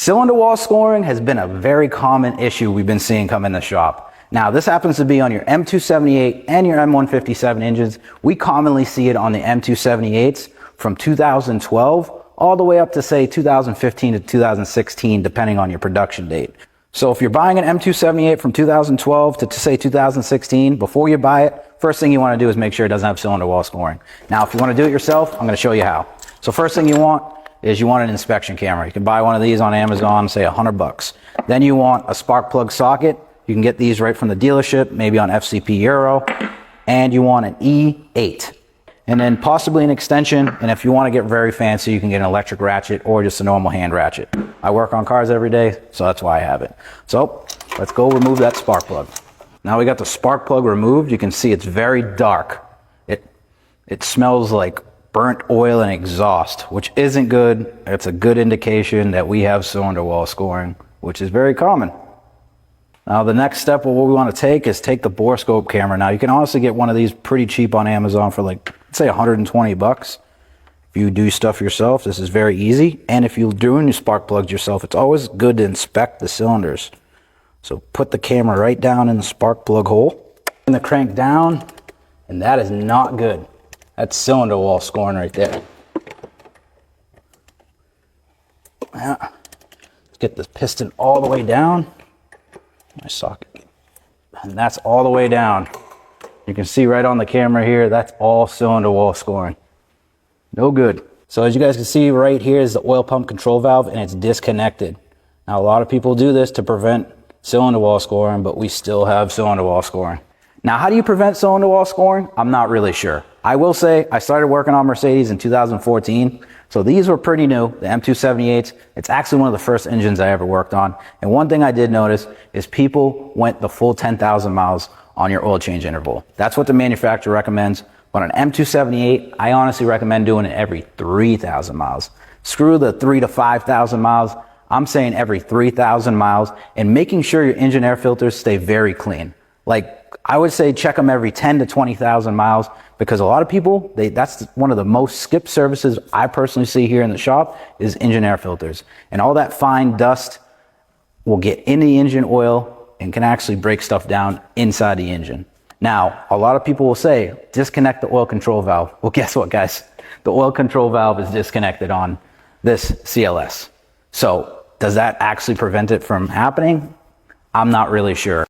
Cylinder wall scoring has been a very common issue we've been seeing come in the shop. Now, this happens to be on your M278 and your M157 engines. We commonly see it on the M278s from 2012 all the way up to, say, 2015 to 2016, depending on your production date. So if you're buying an M278 from 2012 to say 2016, before you buy it, first thing you want to do is make sure it doesn't have cylinder wall scoring. Now, if you want to do it yourself, I'm going to show you how. So first thing you want is you want an inspection camera. You can buy one of these on Amazon, say $100. Then you want a spark plug socket. You can get these right from the dealership, maybe on FCP Euro. And you want an E8. And then possibly an extension. And if you want to get very fancy, you can get an electric ratchet or just a normal hand ratchet. I work on cars every day, so that's why I have it. So let's go remove that spark plug. Now we got the spark plug removed. You can see it's very dark. It smells like burnt oil and exhaust, which isn't good. It's a good indication that we have cylinder wall scoring, which is very common. Now the next step of what we want to take is take the bore scope camera. Now you can honestly get one of these pretty cheap on Amazon for like, say $120. If you do stuff yourself, this is very easy. And if you're doing your spark plugs yourself, it's always good to inspect the cylinders. So put the camera right down in the spark plug hole and the crank down, and that is not good. That's cylinder wall scoring right there. Yeah. Let's get this piston all the way down. My socket. And that's all the way down. You can see right on the camera here, that's all cylinder wall scoring. No good. So as you guys can see right here is the oil pump control valve, and it's disconnected. Now a lot of people do this to prevent cylinder wall scoring, but we still have cylinder wall scoring. Now, how do you prevent cylinder wall scoring? I'm not really sure. I will say I started working on Mercedes in 2014. So these were pretty new, the M278s. It's actually one of the first engines I ever worked on. And one thing I did notice is people went the full 10,000 miles on your oil change interval. That's what the manufacturer recommends. But on an M278, I honestly recommend doing it every 3,000 miles. Screw the 3,000 to 5,000 miles. I'm saying every 3,000 miles, and making sure your engine air filters stay very clean. Like, I would say check them every 10 to 20,000 miles, because a lot of people, that's one of the most skipped services I personally see here in the shop is engine air filters. And all that fine dust will get in the engine oil and can actually break stuff down inside the engine. Now, a lot of people will say, disconnect the oil control valve. Well, guess what, guys? The oil control valve is disconnected on this CLS. So does that actually prevent it from happening? I'm not really sure.